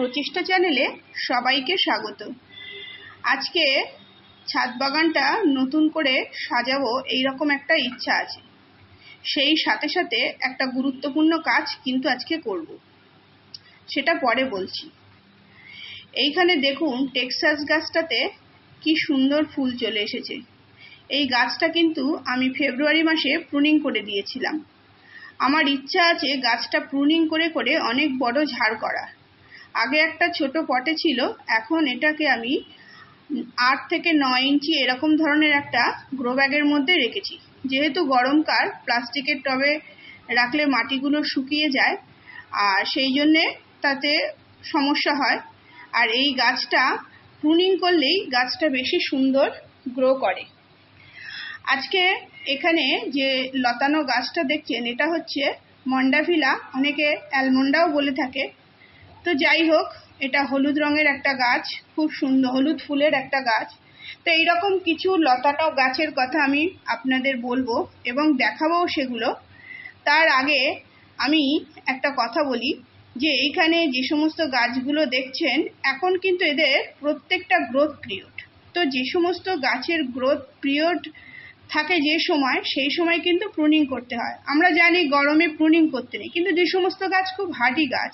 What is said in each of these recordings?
প্রচেষ্টা চ্যানেলে সবাইকে স্বাগত। আজকে ছাদ বাগানটা নতুন করে সাজাবো এইরকম একটা ইচ্ছা আছে। সেই সাথে সাথে একটা গুরুত্বপূর্ণ কাজ কিন্তু আজকে করব, সেটা পরে বলছি। এইখানে দেখুন টেক্সাস গাছটাতে কি সুন্দর ফুল চলে এসেছে। এই গাছটা কিন্তু আমি ফেব্রুয়ারি মাসে প্রুনিং করে দিয়েছিলাম। আমার ইচ্ছা আছে গাছটা প্রুনিং করে করে অনেক বড় ঝাড় করা। আগে একটা ছোট পটে ছিল, এখন এটাকে আমি 8 থেকে 9 ইঞ্চি এরকম ধরনের একটা গ্রো ব্যাগের মধ্যে রেখেছি। যেহেতু গরমকাল, প্লাস্টিকের টবে রাখলে মাটিগুলো শুকিয়ে যায়, আর সেই জন্যে তাতে সমস্যা হয়। আর এই গাছটা প্রুনিং করলেই গাছটা বেশি সুন্দর গ্রো করে। আজকে এখানে যে লতানো গাছটা দেখছেন, এটা হচ্ছে মন্ডাভিলা, অনেকে অ্যালমন্ডাও বলে থাকে। তো যাই হোক, এটা হলুদ রঙের একটা গাছ, খুব সুন্দর হলুদ ফুলের একটা গাছ। তো এইরকম কিছু লতানো গাছের কথা আমি আপনাদের বলবো এবং দেখাবো সেগুলো। তার আগে আমি একটা কথা বলি যে এইখানে যে সমস্ত গাছগুলো দেখছেন, এখন কিন্তু এদের প্রত্যেকটা গ্রোথ পিরিয়ড। তো যে সমস্ত গাছের গ্রোথ পিরিয়ড থাকে যে সময়, সেই সময় কিন্তু প্রুনিং করতে হয়। আমরা জানি গরমে প্রুনিং করতে নেই, কিন্তু যে সমস্ত গাছ খুব হার্ডি গাছ,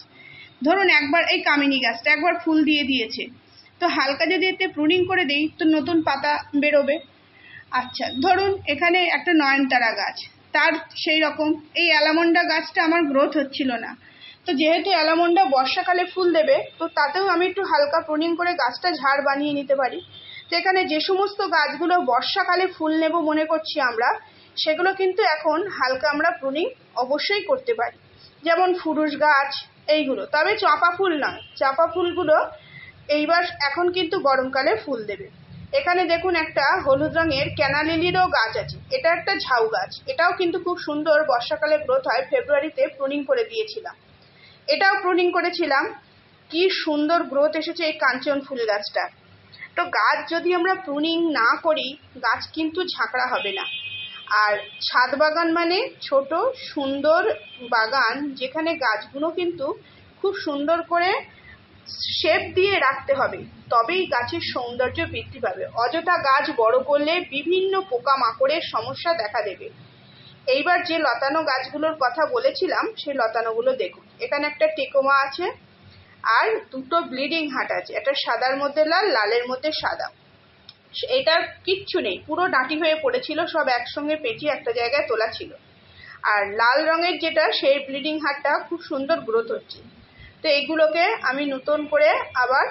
ধরুন একবার এই কামিনী গাছটা একবার ফুল দিয়ে দিয়েছে, তো হালকা যদি এতে প্রুনিং করে দেই তো নতুন পাতা বেরোবে। আচ্ছা, ধরুন এখানে একটা নয়নতারা গাছ, তার সেই রকম এই অ্যালামন্ডা গাছটা আমার গ্রোথ হচ্ছিল না। তো যেহেতু অ্যালামন্ডা বর্ষাকালে ফুল দেবে, তো তাতেও আমি একটু হালকা প্রুনিং করে গাছটা ঝাড় বানিয়ে নিতে পারি। তো এখানে যে সমস্ত গাছগুলো বর্ষাকালে ফুল নেব মনে করছি আমরা, সেগুলো কিন্তু এখন হালকা আমরা প্রুনিং অবশ্যই করতে পারি। যেমন ফুরুস গাছ এইগুলো, তবে চাঁপা ফুল নয়। চাঁপা ফুলগুলো এইবার এখন কিন্তু গরমকালে ফুল দেবে। এখানে দেখুন একটা হলুদ রঙের ক্যানালিলিরও গাছ আছে। এটা একটা ঝাউ গাছ, এটাও কিন্তু খুব সুন্দর বর্ষাকালে গ্রোথ হয়। ফেব্রুয়ারিতে প্রুনিং করে দিয়েছিলাম, এটাও প্রুনিং করেছিলাম। কি সুন্দর গ্রোথ এসেছে এই কাঞ্চন ফুল গাছটা। তো গাছ যদি আমরা প্রুনিং না করি, গাছ কিন্তু ঝাঁকড়া হবে না। আর ছাদ বাগান মানে ছোট সুন্দর বাগান, যেখানে গাছগুলো কিন্তু খুব সুন্দর করে শেপ দিয়ে রাখতে হবে, তবেই গাছের সৌন্দর্য বৃদ্ধি পাবে। অযথা গাছ বড় করলে বিভিন্ন পোকামাকড়ের সমস্যা দেখা দেবে। এইবার যে লতানো গাছগুলোর কথা বলেছিলাম, সেই লতানোগুলো দেখুন। এখানে একটা টেকোমা আছে, আর দুটো ব্লিডিং হার্ট আছে, একটা সাদার মধ্যে লাল, লালের মধ্যে সাদা। এটার কিচ্ছু নেই, পুরো ডাঁটি হয়ে পড়েছিল, সব একসঙ্গে পেঁচিয়ে একটা জায়গায় তোলা ছিল। আর লাল রঙের যেটা, সেই ব্লিডিং হার্টটা খুব সুন্দর গ্রোথ হচ্ছে। তো এইগুলোকে আমি নতুন করে আবার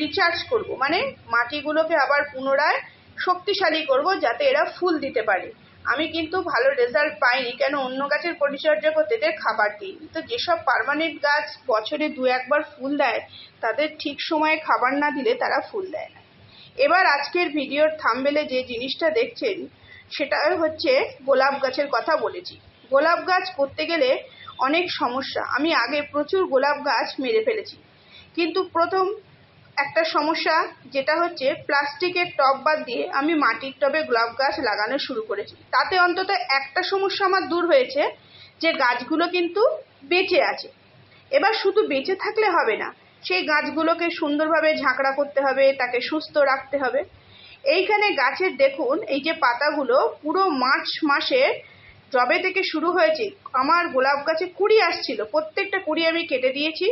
রিচার্জ করব, মানে মাটিগুলোকে আবার পুনরায় শক্তিশালী করব, যাতে এরা ফুল দিতে পারে। আমি কিন্তু ভালো রেজাল্ট পাইনি, কেন অন্য গাছের পরিচর্যা করতে এদের খাবার দিই। তো যেসব পার্মানেন্ট গাছ বছরে 2-1 বার ফুল দেয়, তাদের ঠিক সময়ে খাবার না দিলে তারা ফুল দেয় না। এবার আজকের ভিডিওর থাম্বনেলে যে জিনিসটা দেখছেন, সেটা হচ্ছে গোলাপ গাছের কথা বলেছি। গোলাপ গাছ করতে গেলে অনেক সমস্যা। আমি আগে প্রচুর গোলাপ গাছ মেরে ফেলেছি, কিন্তু প্রথম একটা সমস্যা যেটা হচ্ছে প্লাস্টিকের টব বাদ দিয়ে আমি মাটির টবে গোলাপ গাছ লাগানো শুরু করেছি। তাতে অন্তত একটা সমস্যা আমার দূর হয়েছে, যে গাছগুলো কিন্তু বেঁচে আছে। এবার শুধু বেঁচে থাকলে হবে না, সেই গাছগুলোকে সুন্দরভাবে ঝাঁকড়া করতে হবে, তাকে সুস্থ রাখতে হবে। এইখানে গাছের দেখুন, এই যে পাতাগুলো পুরো মার্চ মাসে জবে থেকে শুরু হয়েছে। আমার গোলাপ গাছে কুঁড়ি আসছিল, প্রত্যেকটা কুঁড়ি আমি কেটে দিয়েছি,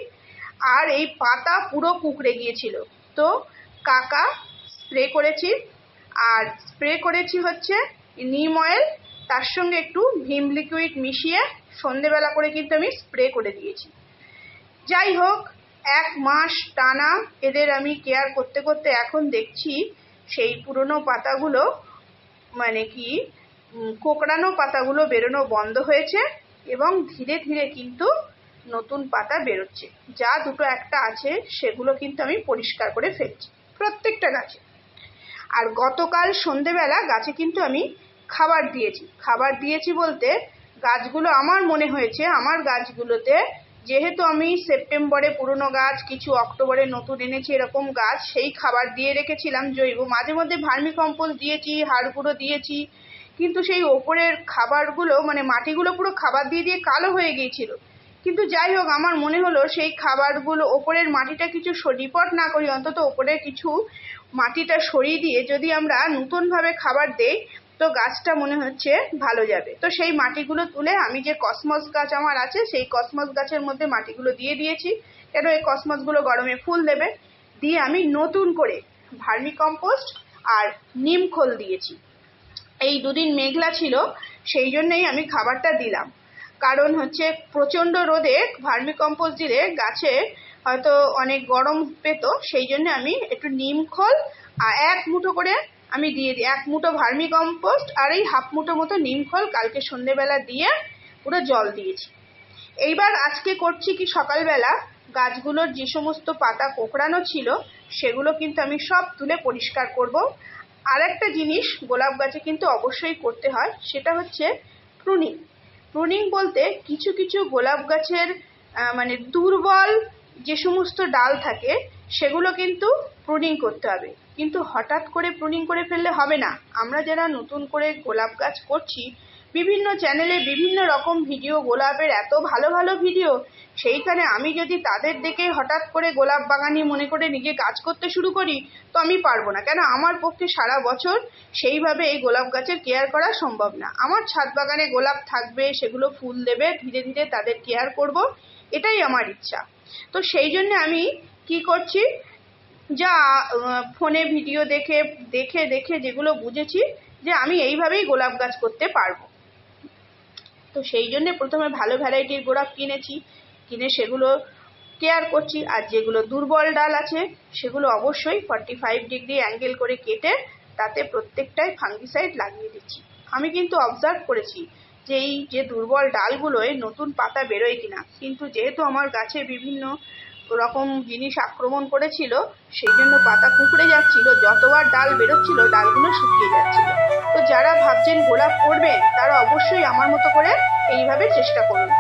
আর এই পাতা পুরো কুঁকড়ে গিয়েছিল। তো কাকা স্প্রে করেছি, আর স্প্রে করেছি হচ্ছে নিম অয়েল, তার সঙ্গে একটু ভিম লিকুইড মিশিয়ে সন্ধেবেলা করে কিন্তু আমি স্প্রে করে দিয়েছি। যাই হোক, 1 মাস টানা এদের আমি কেয়ার করতে করতে এখন দেখছি সেই পুরনো পাতাগুলো, মানে কি কোঁকড়ানো পাতাগুলো বেরোনো বন্ধ হয়েছে, এবং ধীরে ধীরে কিন্তু নতুন পাতা বেরোচ্ছে। যা দুটো একটা আছে সেগুলো কিন্তু আমি পরিষ্কার করে ফেলছি প্রত্যেকটা গাছে। আর গতকাল সন্ধেবেলা গাছে কিন্তু আমি খাবার দিয়েছি বলতে, গাছগুলো আমার মনে হয়েছে আমার গাছগুলোতে, যেহেতু আমি সেপ্টেম্বরে পুরনো গাছ, কিছু অক্টোবরে নতুন এনেছি এরকম গাছ, সেই খাবার দিয়ে রেখেছিলাম জৈব। মাঝে মধ্যে ভার্মি কম্পোস্ট দিয়েছি, হাড় গুঁড়ো দিয়েছি, কিন্তু সেই ওপরের খাবারগুলো মানে মাটিগুলো পুরো খাবার দিয়ে দিয়ে কালো হয়ে গিয়েছিল। কিন্তু যাই হোক, আমার মনে হলো সেই খাবারগুলো ওপরের মাটিটা কিছু রিপোর্ট না করি, অন্তত ওপরে কিছু মাটিটা সরিয়ে দিয়ে যদি আমরা নতুনভাবে খাবার দেই তো গাছটা মনে হচ্ছে ভালো যাবে। তো সেই মাটিগুলো তুলে আমি যে কসমস গাছ আমার আছে সেই কসমস গাছের মধ্যে মাটিগুলো দিয়ে দিয়েছি, কেন এই কসমসগুলো গরমে ফুল দেবে। দিয়ে আমি নতুন করে ভার্মি কম্পোস্ট আর নিম খোল দিয়েছি। এই দুদিন মেঘলা ছিল, সেই জন্যই আমি খাবারটা দিলাম। কারণ হচ্ছে প্রচণ্ড রোদে ভার্মি কম্পোস্ট দিলে গাছে হয়তো অনেক গরম পেত, সেই জন্য আমি একটু নিম খোল আর 1 মুঠো করে আমি দিয়ে দিই, 1 মুঠো ভার্মি কম্পোস্ট আর এই 1/2 মুঠো মতো নিম খোল কালকে সন্ধেবেলা দিয়ে পুরো জল দিয়েছি। এইবার আজকে করছি কি, সকালবেলা গাছগুলোর যে সমস্ত পাতা কোঁকড়ানো ছিল সেগুলো কিন্তু আমি সব তুলে পরিষ্কার করব। আর একটা জিনিস গোলাপ গাছে কিন্তু অবশ্যই করতে হয়, সেটা হচ্ছে প্রুনিং। প্রুনিং বলতে কিছু কিছু গোলাপ গাছের মানে দুর্বল যে সমস্ত ডাল থাকে সেগুলো কিন্তু প্রুনিং করতে হবে। কিন্তু হঠাৎ করে প্রুনিং করে ফেললে হবে না। আমরা যারা নতুন করে গোলাপ গাছ করছি, বিভিন্ন চ্যানেলে বিভিন্ন রকম ভিডিও, গোলাপের এত ভালো ভালো ভিডিও, সেইখানে আমি যদি তাদের দেখে হঠাৎ করে গোলাপ বাগানি মনে করে নিজে কাজ করতে শুরু করি তো আমি পারবো না। কেন, আমার পক্ষে সারা বছর সেইভাবে এই গোলাপ গাছের কেয়ার করা সম্ভব না। আমার ছাদ বাগানে গোলাপ থাকবে, সেগুলো ফুল দেবে, ধীরে ধীরে তাদের কেয়ার করব, এটাই আমার ইচ্ছা। তো সেই জন্য আমি কি করছি, যা ফোনে ভিডিও দেখে দেখে দেখে যেগুলো বুঝেছি যে আমি এইভাবেই গোলাপ গাছ করতে পারবো। তো সেই জন্য প্রথমে ভালো ভ্যারাইটির গোলাপ কিনেছি, কিনে সেগুলো কেয়ার করছি। আর যেগুলো দুর্বল ডাল আছে সেগুলো অবশ্যই 45 ডিগ্রি অ্যাঙ্গেল করে কেটে তাতে প্রত্যেকটাই ফাঙ্গিসাইড লাগিয়ে দিচ্ছি। আমি কিন্তু অবজার্ভ করেছি যে এই যে দুর্বল ডালগুলোয় নতুন পাতা বেরোয় কিনা, কিন্তু যেহেতু আমার গাছে বিভিন্ন রকম জিনিস আক্রমণ করেছিল সেই জন্য পাতা কুঁকড়ে যাচ্ছিল, যতবার ডাল বেরোচ্ছিল ডালগুলো শুকিয়ে যাচ্ছিল। তো যারা ভাবছেন গোলাপ করবেন তারা অবশ্যই আমার মতো করে এইভাবে চেষ্টা করুন।